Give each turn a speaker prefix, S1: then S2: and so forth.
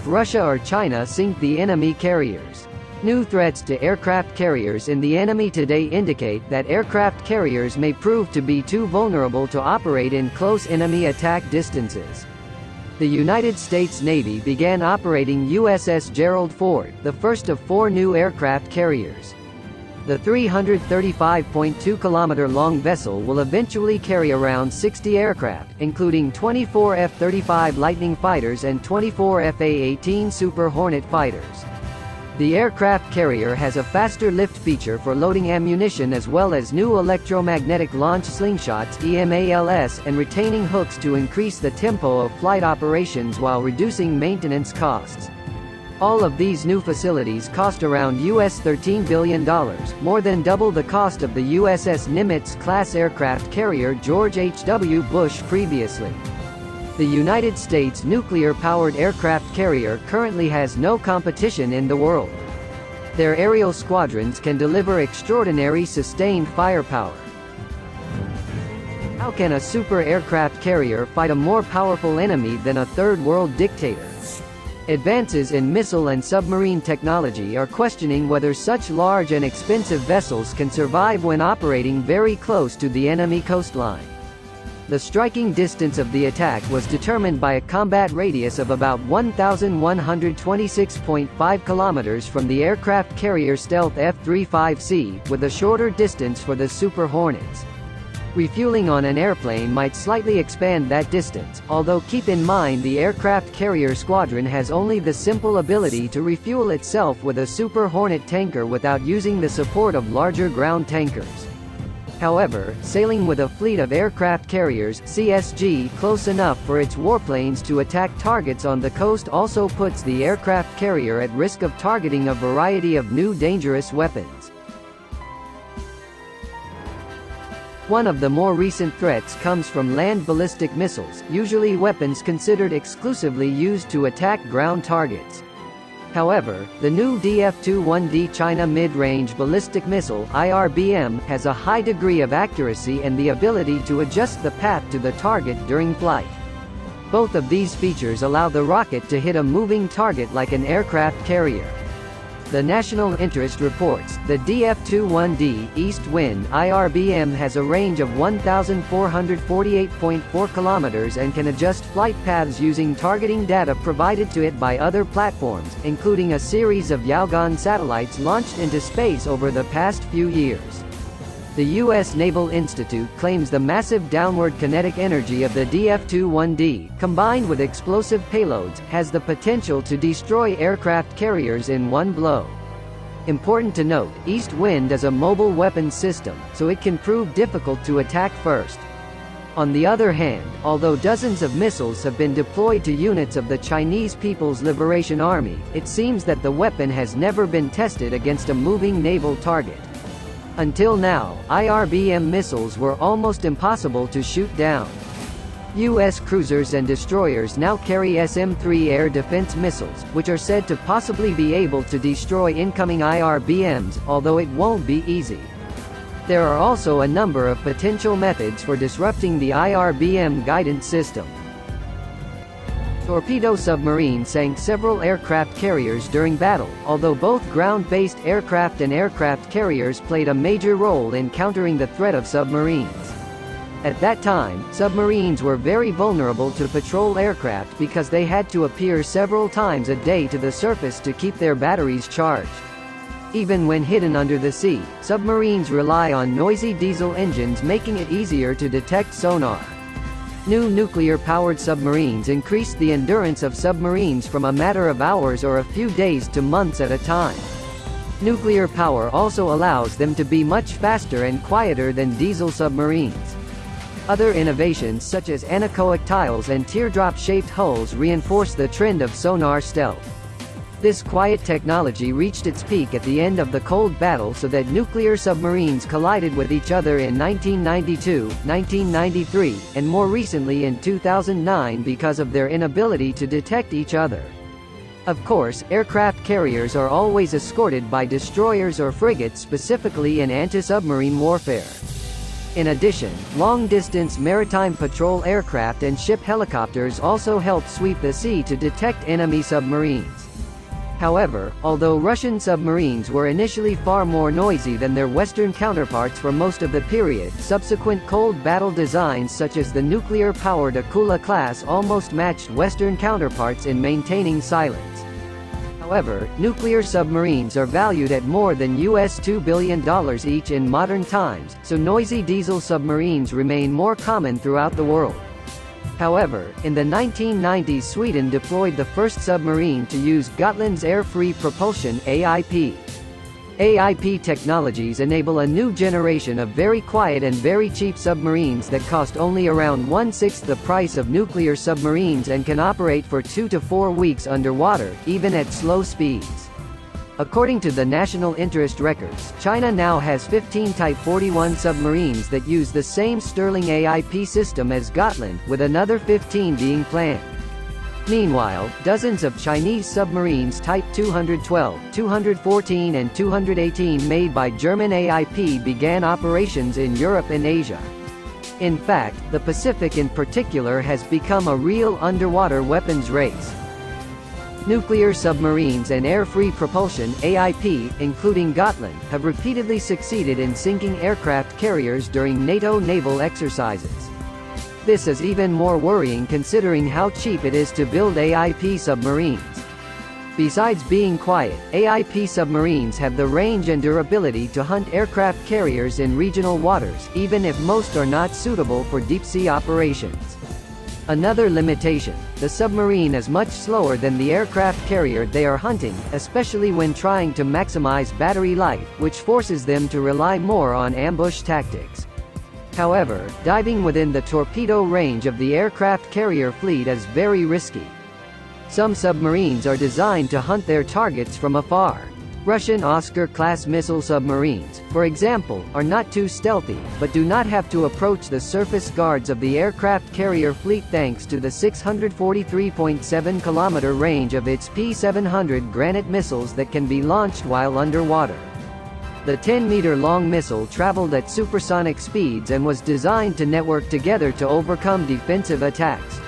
S1: Russia or China sink the enemy carriers. New threats to aircraft carriers in the enemy today indicate that aircraft carriers may prove to be too vulnerable to operate in close enemy attack distances. The United States Navy began operating USS Gerald Ford, the first of 4 new aircraft carriers. The 335.2-kilometer-long vessel will eventually carry around 60 aircraft, including 24 F-35 Lightning fighters and 24 F/A-18 Super Hornet fighters. The aircraft carrier has a faster lift feature for loading ammunition as well as new electromagnetic launch slingshots (EMALS) and retaining hooks to increase the tempo of flight operations while reducing maintenance costs. All of these new facilities cost around $13 billion, more than double the cost of the USS Nimitz-class aircraft carrier George H.W. Bush previously. The United States nuclear-powered aircraft carrier currently has no competition in the world. Their aerial squadrons can deliver extraordinary sustained firepower. How can a super aircraft carrier fight a more powerful enemy than a third-world dictator? Advances in missile and submarine technology are questioning whether such large and expensive vessels can survive when operating very close to the enemy coastline. The striking distance of the attack was determined by a combat radius of about 1,126.5 kilometers from the aircraft carrier stealth F-35C, with a shorter distance for the Super Hornets. Refueling on an airplane might slightly expand that distance, although keep in mind the aircraft carrier squadron has only the simple ability to refuel itself with a Super Hornet tanker without using the support of larger ground tankers. However, sailing with a fleet of aircraft carriers (CSG) close enough for its warplanes to attack targets on the coast also puts the aircraft carrier at risk of targeting a variety of new dangerous weapons. One of the more recent threats comes from land ballistic missiles, usually weapons considered exclusively used to attack ground targets. However, the new DF-21D China Mid-Range Ballistic Missile (IRBM) has a high degree of accuracy and the ability to adjust the path to the target during flight. Both of these features allow the rocket to hit a moving target like an aircraft carrier. The National Interest reports, the DF-21D East Wind IRBM has a range of 1,448.4 kilometers and can adjust flight paths using targeting data provided to it by other platforms, including a series of Yaogan satellites launched into space over the past few years. The U.S. Naval Institute claims the massive downward kinetic energy of the DF-21D, combined with explosive payloads, has the potential to destroy aircraft carriers in one blow. Important to note, East Wind is a mobile weapons system, so it can prove difficult to attack first. On the other hand, although dozens of missiles have been deployed to units of the Chinese People's Liberation Army, it seems that the weapon has never been tested against a moving naval target. Until now, IRBM missiles were almost impossible to shoot down. U.S. cruisers and destroyers now carry SM-3 air defense missiles, which are said to possibly be able to destroy incoming IRBMs, although it won't be easy. There are also a number of potential methods for disrupting the IRBM guidance system. Torpedo submarines sank several aircraft carriers during battle, although both ground-based aircraft and aircraft carriers played a major role in countering the threat of submarines. At that time, submarines were very vulnerable to patrol aircraft because they had to appear several times a day to the surface to keep their batteries charged. Even when hidden under the sea, submarines rely on noisy diesel engines, making it easier to detect sonar. New nuclear-powered submarines increased the endurance of submarines from a matter of hours or a few days to months at a time. Nuclear power also allows them to be much faster and quieter than diesel submarines. Other innovations such as anechoic tiles and teardrop-shaped hulls reinforce the trend of sonar stealth. This quiet technology reached its peak at the end of the Cold Battle, so that nuclear submarines collided with each other in 1992, 1993, and more recently in 2009 because of their inability to detect each other. Of course, aircraft carriers are always escorted by destroyers or frigates, specifically in anti-submarine warfare. In addition, long-distance maritime patrol aircraft and ship helicopters also help sweep the sea to detect enemy submarines. However, although Russian submarines were initially far more noisy than their Western counterparts for most of the period, subsequent cold battle designs such as the nuclear-powered Akula class almost matched Western counterparts in maintaining silence. However, nuclear submarines are valued at more than US $2 billion each in modern times, so noisy diesel submarines remain more common throughout the world. However, in the 1990s Sweden deployed the first submarine to use Gotland's air-free propulsion (AIP). AIP technologies enable a new generation of very quiet and very cheap submarines that cost only around 1/6 the price of nuclear submarines and can operate for 2 to 4 weeks underwater, even at slow speeds. According to the National Interest Records, China now has 15 Type 41 submarines that use the same Sterling AIP system as Gotland, with another 15 being planned. Meanwhile, dozens of Chinese submarines Type 212, 214 and 218 made by German AIP began operations in Europe and Asia. In fact, the Pacific in particular has become a real underwater weapons race. Nuclear submarines and air-free propulsion (AIP), including Gotland, have repeatedly succeeded in sinking aircraft carriers during NATO naval exercises. This is even more worrying considering how cheap it is to build AIP submarines. Besides being quiet, AIP submarines have the range and durability to hunt aircraft carriers in regional waters, even if most are not suitable for deep-sea operations. Another limitation: the submarine is much slower than the aircraft carrier they are hunting, especially when trying to maximize battery life, which forces them to rely more on ambush tactics. However, diving within the torpedo range of the aircraft carrier fleet is very risky. Some submarines are designed to hunt their targets from afar. Russian Oscar-class missile submarines, for example, are not too stealthy, but do not have to approach the surface guards of the aircraft carrier fleet thanks to the 643.7 km range of its P-700 Granite missiles that can be launched while underwater. The 10-meter-long missile traveled at supersonic speeds and was designed to network together to overcome defensive attacks.